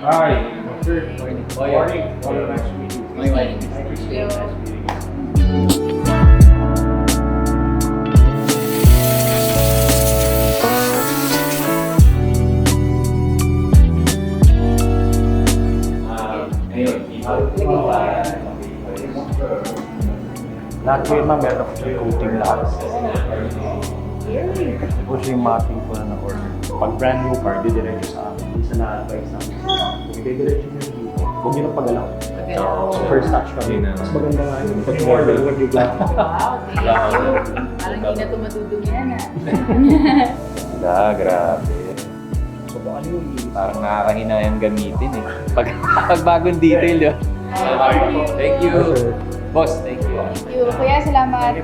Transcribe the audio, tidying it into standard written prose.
Hi. Sir. Morning. Morning. Nice to meet you. Nice to meet you. Ngayon, Lahat po yun ma'am, meron ko siya coating lahat. Ito po siya yung mapping po na na-order. Pag brand new car, didiretso sa amin. Hindi sa na-advise namin. Kung i-diretso nyo yung dito, huwag nyo na pagalaw. So, first touch kami. Mas maganda nga yun. Pag order, huwag nyo lang. Wow, thank you. Parang hindi na tumatutong yan grabe. So, kung ano yung Parang nakakahinayang gamitin eh. Pag bagong detail yun. Thank you. Boss, thank you. Thank you. Kuya, salamat.